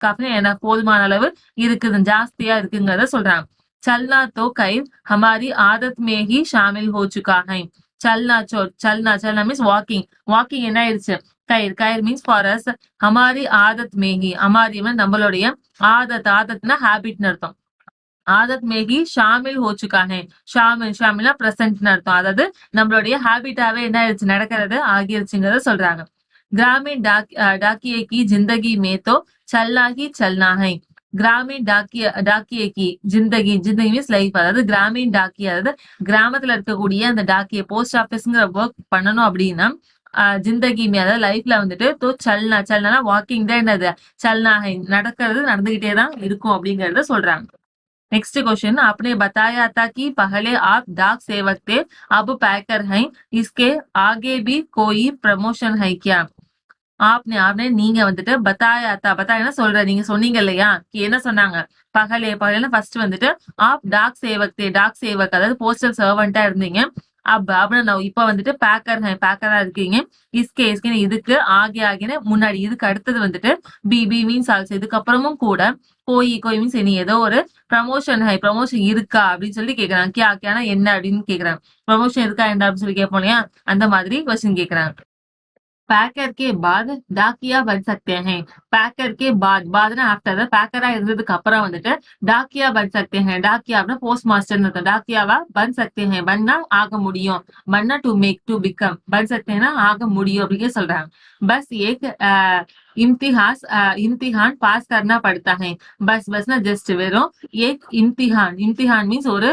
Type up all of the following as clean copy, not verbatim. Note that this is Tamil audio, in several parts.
காஃபினா என்ன, போதுமான அளவு இருக்குது, ஜாஸ்தியா இருக்குங்கிறத சொல்றாங்க. चलना तो कई हमारी आदत में ही शामिल हो चुका है. चलना मीन्स वॉकिंग. वॉकिंग என்ன ஆயிடுச்சு, கயிர். கயிர் மீன்ஸ் ஃபார் அஸ். हमारी आदत में ही, हमारी நம்மளுடைய ஆதத்னா ஹேபிட்னு அர்த்தம். ஆதத் மேகி ஷாமில் ஹோச்சுக்கானே. ஷாமில்னா பிரசன்ட்னு அர்த்தம். அதாவது நம்மளுடைய ஹேபிட்டாவே என்ன ஆயிடுச்சு, நடக்கிறது ஆகிருச்சுங்கிறத சொல்றாங்க. கிராமீण डाकिये की जिंदगी में तो चलना ही चलना है. கிராமீण டாக்கியே கி ஜிந்தகி மீன்ஸ் லைஃப். அதாவது கிராமீण டாக்கிய, அதாவது கிராமத்துல இருக்கக்கூடிய அந்த டாக்கிய போஸ்ட் ஆபீஸ்ங்கிற ஒர்க் பண்ணணும் அப்படின்னா ஜிந்தகி அதாவது லைஃப்ல வந்துட்டு तो चलना வாக்கிங் தான் என்னது, चलना है, நடக்கிறது நடந்துகிட்டே தான் இருக்கும் அப்படிங்கறத சொல்றாங்க. नेक्स्ट क्वेश्चन, आपने बताया था कि पहले आप डाक सेवक थे, अब पैकर हैं, इसके आगे भी कोई प्रमोशन है क्या? आपने நீங்க வந்துட்டு बताया சொல்ற, நீங்க சொன்னீங்க இல்லையா, என்ன சொன்னாங்க, பகலே ஃபர்ஸ்ட் வந்துட்டு ஆப் டாக் சேவக் தே, டாக் சேவக் அதாவது போஸ்டல் சர்வெண்டா இருந்தீங்க. அப்படின்னு இப்ப வந்துட்டு பேக்கரா இருக்கீங்க. இஸ்கே இதுக்கு ஆகின முன்னாடி, இதுக்கு அடுத்தது வந்துட்டு பி மீன்ஸ் ஆல்சோ, இதுக்கப்புறமும் கூட கோய் மீன்ஸ் இனி ஏதோ ஒரு ப்ரமோஷன் இருக்கா அப்படின்னு சொல்லி கேக்குறாங்க. கியானா என்ன அப்படின்னு கேக்குறாங்க. ப்ரமோஷன் இருக்கா என்ன அப்படின்னு சொல்லி கேட்போம் இல்லையா, அந்த மாதிரி क्वेश्चन கேக்குறாங்க. पैकर के बाद डाकिया बन सकते हैं. पैकर के बाद आफ्टर पैकरा இருந்ததுக்கு அப்புறம் வந்துட்டு டாக்கியா பன் சக்தே हैं. டாக்கியானா போஸ்ட் மாஸ்டர் அர்த்தம். டாக்கியாவா பன் சக்தே हैं, பன்னா ஆக முடியும், பன்னா டு மேக் டு பிகம், பன் சக்தேனா ஆக முடியும் அப்படிங்க சொல்றாங்க. बस एक इम्तिहान पास करना पड़ता है. बसना जस्ट वेறும் एक इम्तिहान மீன்ஸ் ஒரு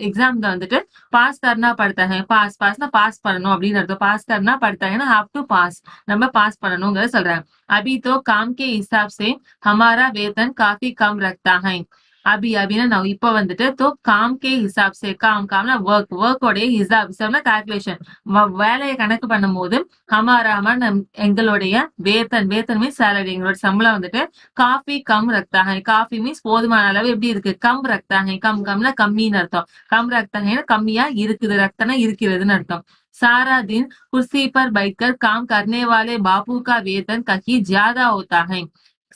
எக்ஸாம் தான் வந்துட்டு பாஸ் करना पड़ता है. பாஸ்னா பாஸ் பண்ணணும் அப்படின்னு அர்த்தம். பாஸ் करना पड़ता है ना, have to pass, நம்ம பாஸ் பண்ணணும்ங்கறத சொல்றாங்க. अभी तो काम के हिसाब से हमारा वेतन काफी कम रखता है. அபின்னா நான் இப்ப வந்துட்டு तो काम के हिसाब से, कामனா ஒர்க் உடைய ஹிசாப்னா கால்குலேஷன், வேலையை கணக்கு பண்ணும் போது ஹமாரா எங்களுடைய வேத்தன் மீன்ஸ் சேலரி, எங்களோட சம்பளம் வந்துட்டு காஃபி கம் ரக்தாங்க. காஃபி மீன்ஸ் போதுமான அளவு எப்படி இருக்கு, கம் ரக்தாங்க. கம்னா கம்மின்னு அர்த்தம். கம் ரக்தாங்கன்னா கம்மியா இருக்குது, ரக்தனா இருக்கிறதுன்னு அர்த்தம். सारा दिन कुर्सी पर बैठकर काम करने वाले बापू का वेतन कहीं ज्यादा होता है.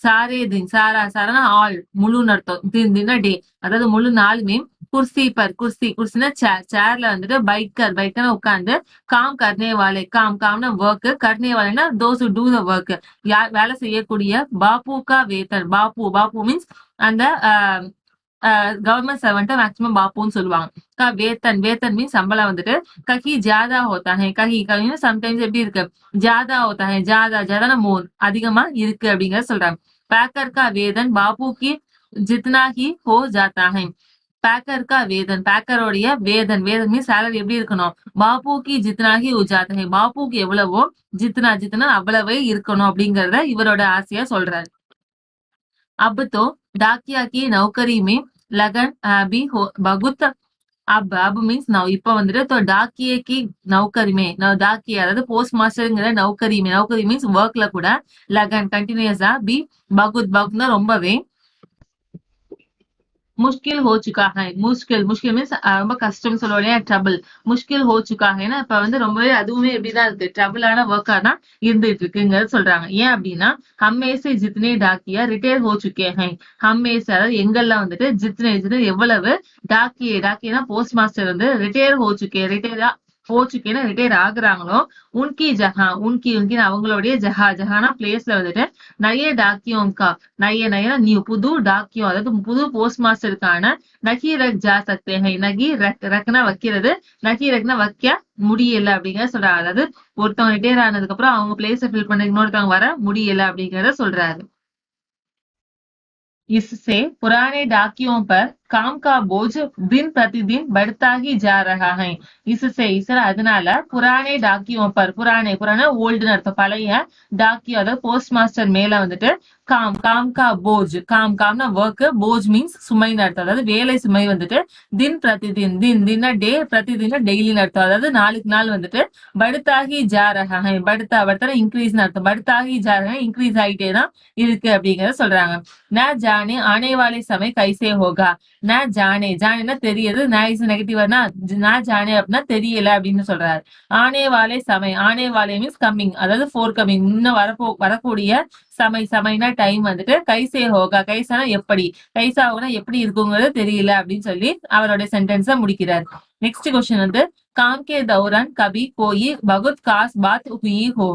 सारे दिन साराना ஆல் முழுன்னு அர்த்தம். दिन डे அதாவது முழு நாளுமே குர்சினா சேர்ல வந்துட்டு பைக்கர் உட்கார்ந்து காம் கர்னே வாலே, காம்னா ஒர்க், கர்னே வாலேனா those who do the work, யார் வேலை செய்யக்கூடிய பாப்பு கா வேதன். பாப்பு மீன்ஸ் அந்த கவர்மெண்ட் சர்வெண்ட் மேக்சிமம் பாப்புன்னு சொல்லுவாங்க. வேத்தன் மீன்ஸ் சம்பளம் வந்துட்டு கஹி ஜாதா ஹோத்தா ஹை. கஹி சம்டைம்ஸ் எப்படி இருக்கு, ஜாதா ஹோத்தா ஹை, ஜாதானா மோர், அதிகமா இருக்கு அப்படிங்கறத சொல்றாங்க. पैकर का वेतन बापू की जितना ही हो जाता है. पैकर का वेतन, पैकरोடைய வேதன் மீன்ஸ் சேலரி எப்படி இருக்கணும், பாப்புக்கு ஜித்னா ஹி ஹோ ஜாதா ஹை, பாப்புக்கு எவ்வளவோ ஜித்னா அவ்வளவே இருக்கணும் அப்படிங்கறத இவரோட ஆசையா சொல்றாரு. अब तो डाकिया की नौकरी में लगन भी बहुत. अब மீன்ஸ் நான் இப்ப வந்துட்டு டாக்கியே கி நௌக்கரிமே, டாக்கியா அதாவது போஸ்ட் மாஸ்டர்ங்கிற நௌக்கரி மீன்ஸ் ஒர்க்ல கூட லகன் கண்டினியூஸா பி பகுத்னா ரொம்பவே मुश्किल हो चुका है. मुश्किल மீன்ஸ் ரொம்ப கஷ்டம் சொல்லுவோம், ட்ரபிள். முஷ்கில் ஹோ சுக்கா ஹைனா இப்ப வந்து ரொம்பவே அதுவுமே எப்படிதான் இருக்கு, ட்ரபிளான ஒர்க்கா தான் இருந்துட்டு இருக்குங்கிறது சொல்றாங்க. ஏன் அப்படின்னா ஹம்மேசே ஜித்னே டாக்கியா ரிட்டையர் ஹோ சுக்கே ஹை. ஹம்மேசே அதாவது எங்கெல்லாம் வந்துட்டு ஜித்னே எவ்வளவு டாக்கியனா போஸ்ட் மாஸ்டர் வந்து ரிட்டையர் ஹோ சுக்கேனா ரிட்டையர் ஆகுறாங்களோ, உன்கி அவங்களுடைய ஜஹானா பிளேஸ்ல வந்துட்டு நய டாக்கியோங்கா, நயனா நியூ புது டாக்கியோ அதாவது புது போஸ்ட் மாஸ்டருக்கான நகி ரக் ஜா சக்தே ஹை. நகி ரக்னா வைக்கிறது, நகி ரக்னா வைக்க முடியல அப்படிங்கறத சொல்றாங்க. அதாவது ஒருத்தவங்க ரிட்டையர் ஆனதுக்கு அப்புறம் அவங்க பிளேஸ ஃபில் பண்ண இன்னொருத்தவங்க வர முடியல அப்படிங்கறத சொல்றாரு. इससे पुराने डाकियों पर काम का बोझ दिन प्रतिदिन बढ़ता ही जा रहा है. इससे அதனால புராணே டாக்கியோं पर, புராணே ஓல்டுன்னு அர்த்தம், பழைய டாக்கியோ அதாவது போஸ்ட் மாஸ்டர் மேல வந்துட்டு काम का बोझ, कामना वर्क, बोझ மீன்ஸ் சுமைன்னு அர்த்தம். அதாவது வேலை சுமை வந்துட்டு दिन प्रतिदिन, दिन डे, प्रतिदिन டெய்லின்னு அர்த்தம். அதாவது நாளுக்கு நாள் வந்துட்டு बढ़ता जा रहा है. बढ़ता இன்க்ரீஸ் அர்த்தம். बढ़ता जा रहा है இன்க்ரீஸ் ஆயிட்டே தான் இருக்கு அப்படிங்கறத சொல்றாங்க. ना जाने आने वाले समय कैसे होगा. நான் ஜானே ஜானேன்னா தெரியுது, நான் இஸ் நெகட்டிவ்னா நான் ஜானே அப்படின்னா தெரியல அப்படின்னு சொல்றாரு. ஆனே வாலே சமை, ஆனே வாலே மீன்ஸ் கம்மிங், அதாவது ஃபோர் கம்மிங், இன்னும் வரக்கூடிய சமை, சமைனா டைம் வந்துட்டு கைசே ஹோகா, கைசானா எப்படி, கைசா ஹோகனா எப்படி இருக்குங்கிறது தெரியல அப்படின்னு சொல்லி அவருடைய சென்டென்ஸை முடிக்கிறார். நெக்ஸ்ட் கொஸ்டின் வந்து काम के दौरान कभी कोई बहुत खास बात हुई हो.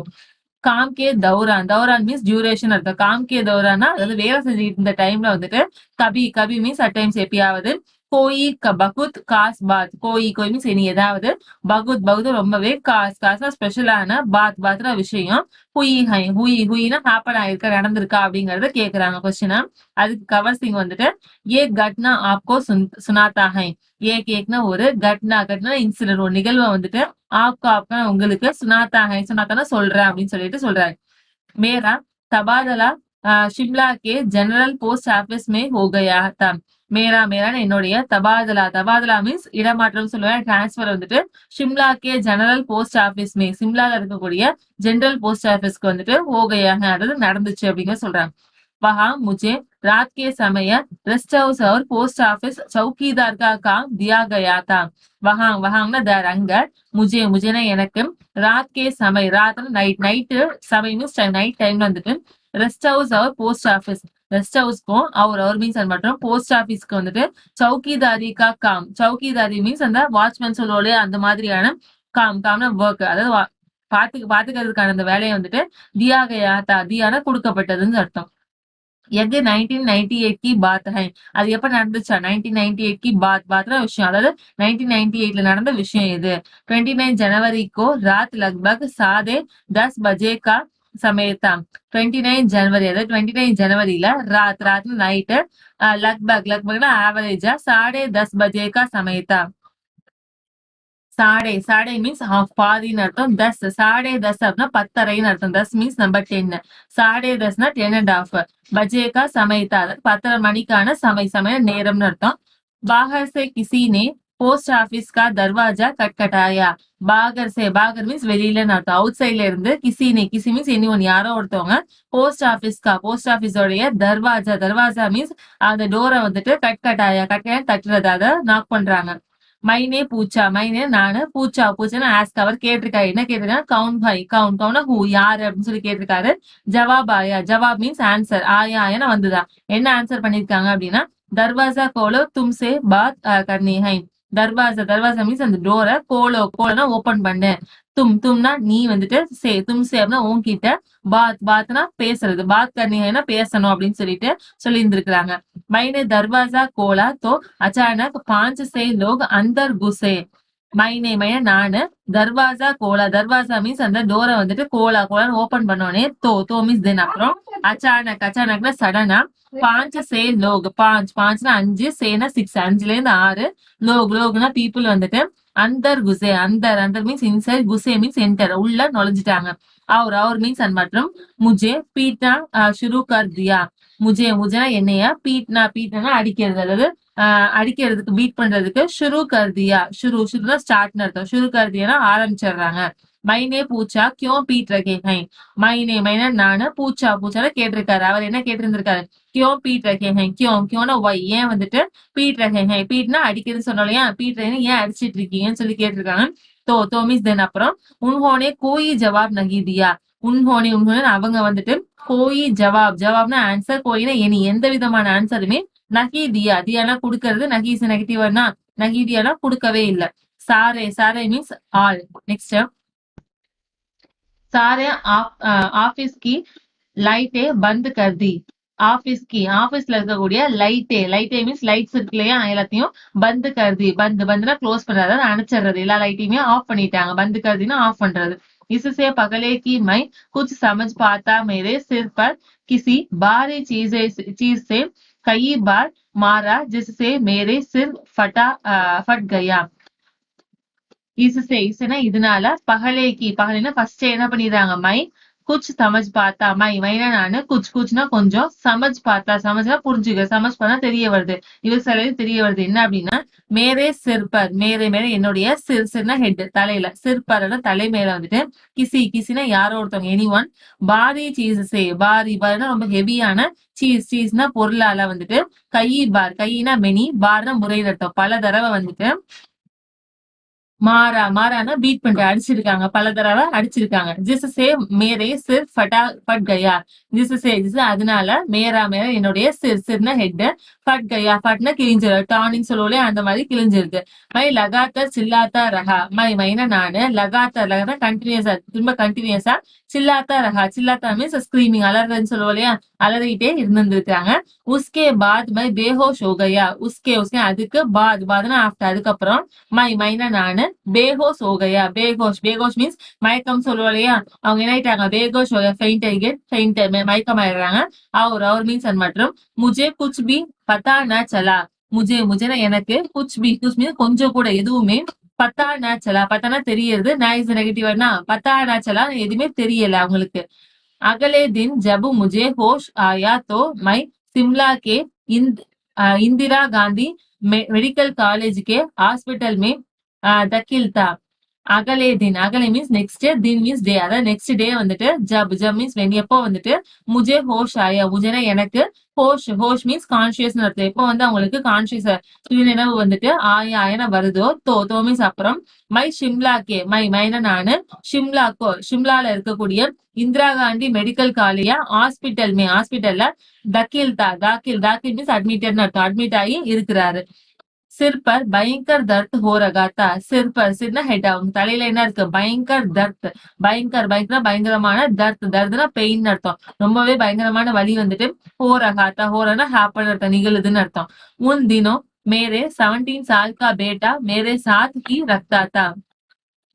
काम के दौरान, दौरान மீன்ஸ் டியூரேஷன் அர்த்தம். காம் கே தௌரானா அதாவது வேலை செஞ்சுட்டு இருந்த டைம்ல வந்துட்டு கபி, கபி மீன்ஸ் அட் டைம்ஸ் எப்பயாவது, கோயி பகுத் காஸ் பாத், கோயி கோய் மீன்ஸ் இனி ஏதாவது, பகுத் பகுத் ரொம்பவே, காஸ் காஸ்னா ஸ்பெஷலான, பாத் பாத்னா விஷயம், ஹுயி ஹை, ஹுயி ஹுயினா ஹாப்பன் ஆயிருக்கா நடந்திருக்கா அப்படிங்கறத கேக்குறாங்க கொஸ்டினா. அதுக்கு கவர் சிங் வந்துட்டு ஏ கட்னா ஆப்கோ சுனாத்தா ஹை, ஏக் ஏக்னா ஒரு, கட்னா கட்னா இன்சிடென்ட் ஒரு நிகழ்வை வந்துட்டு, ஆப்கோ ஆப்கா உங்களுக்கு, சுனாத்தா ஹை சுனாத்தானா சொல்றேன் அப்படின்னு சொல்லிட்டு சொல்றாரு. मेरा तबादला शिमला के जनरल पोस्ट ऑफिस में हो गया था. மேரா மேரான என்னுடைய தபாதலா, தபாதலா மீன்ஸ் இடமாற்றம் சொல்லுவேன், டிரான்ஸ்பர் வந்துட்டு ஷிம்லா கே ஜெனரல் போஸ்ட் ஆபீஸ் மே, சிம்லால இருக்கக்கூடிய ஜெனரல் போஸ்ட் ஆபீஸ்க்கு வந்துட்டு ஹோகையாக அதாவது நடந்துச்சு அப்படிங்கிற சொல்றாங்க. वहां मुझे रात के समय रेस्ट हाउस और पोस्ट ऑफिस चौकीदार का काम दिया गया था. वहां वहांना दर அங்க, मुझे मुझेனா எனக்கு, रात के समय रात நைட், நைட்டு समय மீன்ஸ் நைட் டைம்ல வந்துட்டு, ரெஸ்ட் ஹவுஸ் और போஸ்ட் ஆபீஸ், ரெஸ்ட் ஹவுஸ்க்கும் அவர் மீன்ஸ் மற்றும் போஸ்ட் ஆபீஸ்க்கு வந்துட்டு சௌக்கிதாரி கா காம், சௌக்கிதாரி மீன்ஸ் அந்த வாட்ச்மேன் சொல்லுவோட அந்த மாதிரியான காம்னா ஒர்க், அதாவது பாத்துக்கிறதுக்கான அந்த வேலையை வந்துட்டு தியாக தியான கொடுக்கப்பட்டதுன்னு அர்த்தம். எது 1998 की बात है. அது எப்ப நடந்துச்சா, 1998 की बात விஷயம், அதாவது 1998ல நடந்த விஷயம் இது. 29 जनवरी को रात लगभग 10:30 बजे का समय था. 29 जनवरी அதாவது 29 जनवरीல रात நைட்டு, लगभग ஆவரேஜா 10:30 बजे का समय था. साढ़े साढ़े मीन्स हाफ பாதின்னு அர்த்தம். 10 10:30 அப்படின்னா 10:30ன்னு அர்த்தம். 10 மீன்ஸ் நம்பர் 10, 10:30னா 10:30, बजे का समय था 10:30 மணிக்கான समय நேரம்னு அர்த்தம். बाहर से किसी ने पोस्ट ऑफिस का दरवाजा खटखटाया. பாகர் மீன்ஸ் வெளியிலன்னு அர்த்தம். அவுட் சைட்ல இருந்து கிசி மீன்ஸ் எனிஒன் யாரோ ஒருத்தவங்க போஸ்ட் ஆபீஸோடைய தர்வாஜா மீன்ஸ் அந்த டோரை வந்துட்டு கட்கட்டாயா தட்டுறது, அதை நாக் பண்றாங்க. மைனே பூச்சா, மைனே நானு, பூச்சானா ஆஸ்க் அவர் கேட்டிருக்காரு. என்ன கேட்டிருக்காரு, கவுன் பை, கவுன் ஹூ யாரு அப்படின்னு சொல்லி கேட்டிருக்காரு. ஜவாப் ஆயா, ஜவாப் மீன்ஸ் ஆன்சர், ஆயா வந்துதான். என்ன ஆன்சர் பண்ணிருக்காங்க அப்படின்னா, தர்வாசா கோலோ தும்சே பாத் கர்னி ஹை. தர்வாசா மீன்ஸ் அந்த டோரை, கோலோனா ஓபன் பண்ணு, தும்னா நீ வந்துட்டு, தும்சே அப்படின்னா உன்கிட்ட, பாத்னா பேசுறது, பாத் கர்னிஹைனா பேசணும் அப்படின்னு சொல்லிட்டு சொல்லி இருந்திருக்கிறாங்க. मैंने दरवाजा खोला तो अचानक 5 से लोग अंदर घुसे. மைனே நானு, தர்வாசா கோலா, தர்வாசா மீன்ஸ் அந்த டோரை வந்துட்டு கோலான்னு ஓபன் பண்ணோனே, தோ மீன்ஸ் தென் அப்புறம், அச்சானக்னா சடனா, 5 से लोग, பாஞ்ச்னா 5, சேனா 6, 5ல இருந்து 6, லோக்னா பீப்புள் வந்துட்டு, அந்தர் குசே, அந்தர் மீன்ஸ் இன்சைட், குசே மீன்ஸ் என்டர் உள்ள நுழைஞ்சிட்டாங்க. அவர் மீன்ஸ் மற்றும், முஜே பீட்னா शुरू कर दिया. முஜேனா என்னையா, பீட்னா அடிக்கிறது, அதாவது அடிக்கிறதுக்கு பீட் பண்றதுக்கு, ஷுரு கர்தியா, ஷுருனா ஸ்டார்ட்னு அர்த்தம். ஷுரு கர்தியானா ஆரம்பிச்சிடுறாங்க. Maine பூச்சா கியோ beat ரகே high. மைனா நானு, பூச்சான கேட்டிருக்காரு. அவர் என்ன கேட்டிருந்திருக்காரு, கியோ பீட் ரகே ஹை, கியோனா ஒய், ஏன் வந்துட்டு பீட் ரகே ஹை, பீட்னா அடிக்கிறது சொன்னோம் இல்லையா, பீட் ரகே ஏன் அடிச்சிட்டு இருக்கீங்கன்னு சொல்லி கேட்டிருக்காங்க. தோ மீன்ஸ் தென் அப்புறம், உன்ஹோனே கோயி ஜவாப் நகி தியா. உன்ஹோனே அவங்க வந்துட்டு, கோயி ஜவாப்னா ஆன்சர், கோயினா எனி எந்த விதமான ஆன்சருமே, நகி தியானா கொடுக்கறது, நகி இஸ் நெகட்டிவ்னா, நகி தியானா கொடுக்கவே இல்ல. சாரே மீன்ஸ் ஆல். நெக்ஸ்ட், सारे ऑफिस की लाइटें बंद कर दी. ஆபீஸ்ல இருக்கக்கூடிய லைட்டே மீன்ஸ் லைட்ஸ் இருக்கு இல்லையா, எல்லாத்தையும் பந்து கருதி, பந்துனா க்ளோஸ் பண்றது, அதாவது அணைச்சிடுறது, எல்லா லைட்டையுமே ஆஃப் பண்ணிட்டாங்க. பந்து கருதினா ஆஃப் பண்றது. इससे पगले की मैं कुछ समझ पाता, मेरे सिर पर किसी भारी चीज से कई बार मारा, जिससे मेरे सिर फट गया. इससे இதனால பகலேனா ஃபர்ஸ்ட் என்ன பண்ணிடுறாங்க, மை कुछ समझ पाता மைனா நானு குச்னா கொஞ்சம் சமஜ் பார்த்தா சமஜ்னா புரிஞ்சுக்க சமஜ் பண்ணா தெரிய வருது இவர் சிலையில் தெரிய வருது என்ன அப்படின்னா மேரே சிற்பர் மேரே மேல என்னுடைய சிறுனா ஹெட் தலையில சிற்பரோட தலை மேல வந்துட்டு கிசினா யாரோ ஒருத்தவங்க எனி ஒன் பாரி சீசஸே பாரினா ரொம்ப ஹெவியான சீஸ்னா பொருளால வந்துட்டு கையினா மெனி பார்னா முறையில் அர்த்தம் பல தடவை வந்துட்டு மாறானா பீட் பண்ணிட்டு அடிச்சிருக்காங்க பல தடவை அடிச்சிருக்காங்க ஜிசஸே மேரே சிர் பட் கயா ஜிசஸே அதனால மேரா என்னுடைய சிர்னா ஹெட் பட் கயா பட்னா கிழிஞ்சிரு டானிங் சொல்லுவோலே அந்த மாதிரி கிழிஞ்சிருக்கு மை லகாத்தர் சில்லாத்தா ரஹா மைனா நானு லகாத்தர் கண்டினியூஸா திரும்ப கண்டினியூஸா சில்லாத்தா மீன்ஸ் ஸ்கிரீமிங் அலறன்னு சொல்லுவோம் இல்லையா அலறிட்டே இருந்திருக்காங்க உஸ்கே பாத் மை பேஹோஷ் ஹோகையா உஸ்கே அதுக்கு பாத்னா ஆஃப்டர் அதுக்கப்புறம் மைனா நானு பேஹோஷ் ஹோகையா பேகோஷ் மீன்ஸ் மயக்கம் சொல்லுவோம் இல்லையா அவங்க என்ன ஆயிட்டாங்க பேகோஷ் ஃபெயிண்ட் மயக்கம் ஆயிடுறாங்க அவர் மீன்ஸ் மற்றும் முஜே குச் பி பத்தா ந சலா முஜே எனக்கு குச் மீன்ஸ் கொஞ்சம் கூட எதுவுமே பத்தா நேச்சலா பத்தானா தெரியறது நைஸ் நெகட்டிவ்னா பத்தா நேச்சலா எதுவுமே தெரியல அவங்களுக்கு अगले दिन जब मुझे होश आया तो मैं शिमला के इंदिरा गांधी मेडिकल कॉलेज के हॉस्पिटल में दाखिल था அகலே மீன்ஸ் நெக்ஸ்ட் தின் மீன்ஸ் டே அதாவது நெக்ஸ்ட் டே வந்துட்டு ஜப் மீன்ஸ் வென் எப்போ வந்துட்டு முஜே ஹோஷ் ஆயா முஜேனா எனக்கு ஹோஷ் மீன்ஸ் கான்சியஸ் அர்த்தம் எப்போ வந்து அவங்களுக்கு கான்சியஸ் சுயநினைவு வந்துட்டு ஆயன வருதோ தோ மீன்ஸ் அப்புறம் மை மைனா நானு ஷிம்லால இருக்கக்கூடிய இந்திரா காந்தி மெடிக்கல் காலேஜ் ஹாஸ்பிட்டல்ல தாக்கில் மீன்ஸ் அட்மிட் ஆகி இருக்கிறாரு सिर पर भयंकर दर्द हो रहा था சிர்னா ஹெட் அவங்க தலையில என்ன இருக்கு பயங்கரனா பயங்கரமான தர்த்னா பெயின் அர்த்தம் ரொம்பவே பயங்கரமான வலி வந்துட்டு ஹோரனா ஹேப்பன் அர்த்தம் நிகழுதுன்னு அர்த்தம் உன் தினம் मेरे 17 साल का बेटा मेरे साथ ही रखता था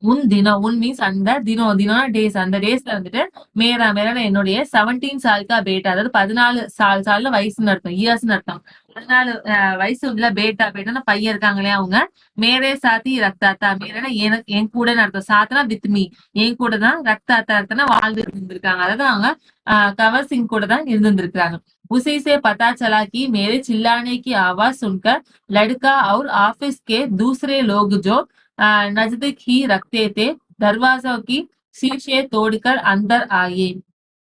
உன் மீன்ஸ் அந்த தினம் டேஸ் அந்த டேஸ்ல வந்துட்டு மேரா என்னுடைய 17 சால்கா பேட்டா அதாவது 14 சால்ல வயசுன்னு அர்த்தம் இயர்ஸ்னு அர்த்தம் 14 வயசு உள்ள பேட்டானா பையன் இருக்காங்களே அவங்க மேரே சாத்தி ரக்தாத்தா மேரனா என் கூட அர்த்தம் சாத்தனா வித் மீ என் கூட தான் ரக்தாத்தா அர்த்தம்னா வாழ்ந்து இருந்திருக்காங்க அதாவது அவங்க கவர் சிங் கூட தான் இருந்திருக்காங்க उसी से पता चला कि मेरे चिल्लाने की आवाज सुनकर लड़का और ऑफिस के दूसरे लोग जो नजदीक ही रखते थे दरवाजों की शीशे तोड़कर अंदर आए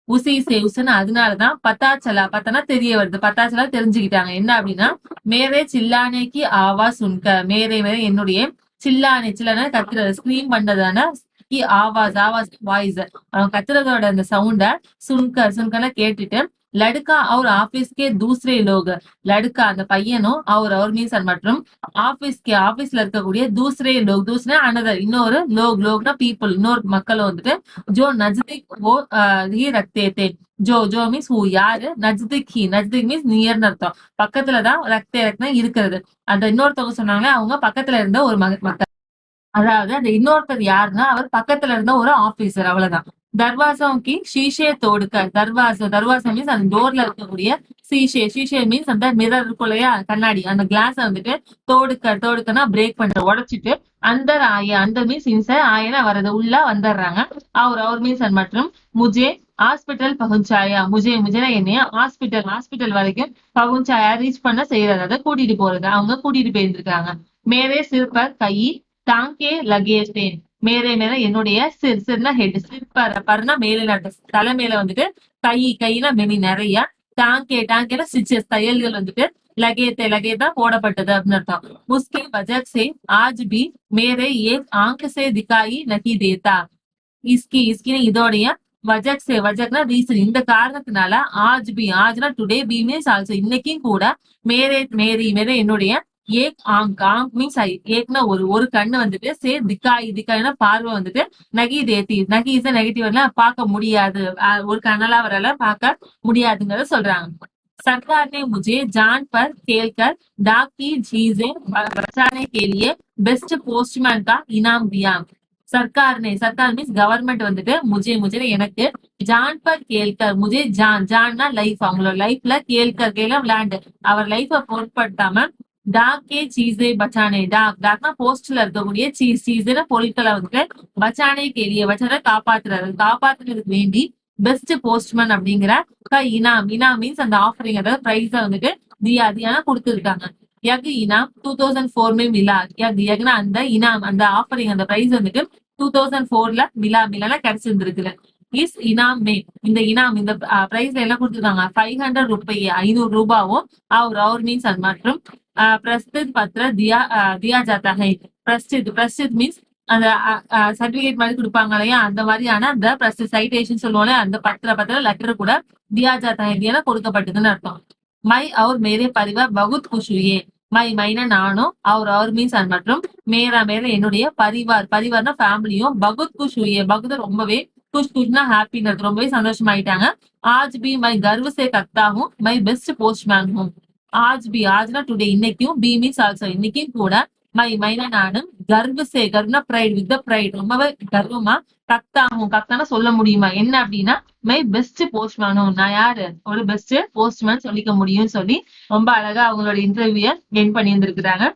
உசின்னு அதனாலதான் பத்தானா தெரிய வருது பத்தாச்சலா தெரிஞ்சுக்கிட்டாங்க என்ன அப்படின்னா மேரே சில்லானேக்கு ஆவாஸ் மேரே என்னுடைய சில்லான கத்துறது ஸ்கிரீம் பண்றதான ஆவாஸ் வாய்ஸ் அவன் கத்துறதோட அந்த சவுண்ட சுன்கர்னா கேட்டுட்டு லடுக்கா அவர் ஆபீஸ்கே தூசரே லோக் லடுக்கா அந்த பையனும் அவர் மீன்ஸ் மற்றும் ஆபீஸ்ல இருக்கக்கூடிய தூசரா அனதர் இன்னொரு லோக்னா பீப்புள் இன்னொரு மக்களும் வந்துட்டு ஜோ நஜ்திக் ரக்தே ஜோ மீன்ஸ் ஹூ யாரு நஜ்திக் மீன்ஸ் நியர்னு அர்த்தம் பக்கத்துலதான் ரக்தே இருக்கிறது அந்த இன்னொருத்தவங்க சொன்னாங்க அவங்க பக்கத்துல இருந்த ஒரு மக்கள் அதாவது அந்த இன்னொருத்தர் யாருன்னா அவர் பக்கத்துல இருந்த ஒரு ஆபீசர் அவ்வளவுதான் தர்வாசாவுக்கு ஷீஷே தோடுக்க தர்வாசம் மீன்ஸ் அந்த டோர்ல இருக்கக்கூடிய ஷீஷே மீன்ஸ் அந்த மிரர் இருக்கும் இல்லையா கண்ணாடி அந்த கிளாஸ வந்துட்டு தோடுக்கனா பிரேக் பண்ற உடைச்சிட்டு அந்த மீன்ஸ் இன்சைட் ஆயனா வரது உள்ள வந்துடுறாங்க அவர் மீன்ஸ் மற்றும் முஜே ஹாஸ்பிட்டல் பகுஞ்சாயா முஜேனா என்னைய ஹாஸ்பிட்டல் வரைக்கும் பகுஞ்சாயா ரீச் பண்ண செய்யறது அதை கூட்டிட்டு போறது அவங்க கூட்டிட்டு போயிருந்திருக்காங்க மேரே சிற்பர் கை தாங்கே லகேஜ் மேலே என்னுடைய சிர்னா ஹெட் பர்னா மேல தலை மேல வந்துட்டு கைனா மெனி நிறைய டாங்கேனா ஸ்டிச்சஸ் தையல்கள் வந்துட்டு லகே தான் போடப்பட்டது அப்படின்னு அர்த்தம் உஸ்கே வஜஹ் சே ஆஜ் பி மேரே ஏக் ஆங்க் சே திகாயி நஹி தேதா இஸ்கின்னு இதோடைய வஜக்னா ரீசன் இந்த காரணத்தினால ஆஜ்னா டுடே பி மீன்ஸ் ஆல்சோ இன்னைக்கும் கூட மேரி என்னுடைய ஏக் ஆங்க் மீன்ஸ் ஏக்னா ஒரு கண்ணு வந்துட்டு திக்காய்னா பார்வை வந்துட்டு நகி இஸ் நெகட்டிவ் பார்க்க முடியாது ஒரு கண்ணலா வரல பார்க்க முடியாதுங்கிறத சொல்றாங்க सरकार ने मुझे जान पर खेलकर डाक की चीजें बचाने के लिए बेस्ट पोस्टमैन का इनाम दिया सरकार மீன்ஸ் கவர்மெண்ட் வந்துட்டு முஜே எனக்கு ஜான் பர் கேல்கர் முஜே ஜான்னா லைஃப் அவங்களோட லைஃப்ல கேல்கர் விளையாண்டு அவர் லைஃப பொருட்படுத்தாம டாக்கே சீஸே பச்சானே டாக்னா போஸ்ட்ல இருக்கக்கூடிய சீஸ்னா பொருட்களை வந்துட்டு பச்சானே கேலிய வச்சான காப்பாத்துறதுக்கு வேண்டி பெஸ்ட் போஸ்ட்மேன் அப்படிங்கிற இனாம். இனாம் மீன்ஸ் அந்த ஆஃபரிங், அதாவது பிரைஸ வந்துட்டு தியா தியானா கொடுத்துருக்காங்க. யக் இனாம் 2004 में मिला. யக் யக்னா அந்த இனாம், அந்த ஆஃபரிங், அந்த பிரைஸ் வந்துட்டு 2004ல மிலால கிடைச்சிருந்திருக்குது. இஸ் இனாம் மே, இந்த இனாம், இந்த பிரைஸ்ல எல்லாம் கொடுத்துருக்காங்க. 500 ரூபாய், 500 ரூபாவும் और மீன்ஸ் அது மற்றும் பிரஸ்துத் பத்ர தியா ஜாத்தா ஹை. பிரஸ்துத் மீன்ஸ் அந்த சர்டிபிகேட் மாதிரி கொடுப்பாங்க இல்லையா, அந்த மாதிரியான அந்த பிரஸ்துத் சைட்டேஷன் சொல்லுவோம்ல, அந்த பத்திர லெட்டர் கூட தியா ஜாத்தா ஹை தியா கொடுக்கப்பட்டதுன்னு அர்த்தம். மை और मेरे परिवार बहुत खुश हुए. மைனா நானும், அவர் மீன்ஸ் அது மற்றும் மேரா என்னுடைய பரிவார்னா ஃபேமிலியும், பகுத் குஷ் ஹுயே, பகுத் ரொம்பவே, குஷ்னா ஹாப்பின்னு, ரொம்பவே சந்தோஷமாயிட்டாங்க. ஆஜ் பி மை கர்வ் சே கர்த்தா ஹூம், மை பெஸ்ட் போஸ்ட்மேன் ஹூம். ஆஜ்னா டுடே, இன்னைக்கும், பி மீன்ஸ் ஆல்சோ இன்னைக்கும் கூட, மைனா நானும், கர்வ்னா பிரைட், வித் பிரைட், ரொம்பவே கர்வமா, கத்தானா சொல்ல முடியுமா என்ன அப்படின்னா, மை பெஸ்ட் போஸ்ட்மேனும், நான் யாரு ஒரு பெஸ்ட் போஸ்ட்மேன் சொல்லிக்க முடியும்னு சொல்லி ரொம்ப அழகா அவங்களோட இன்டர்வியூ என் பண்ணி இருந்திருக்கிறாங்க.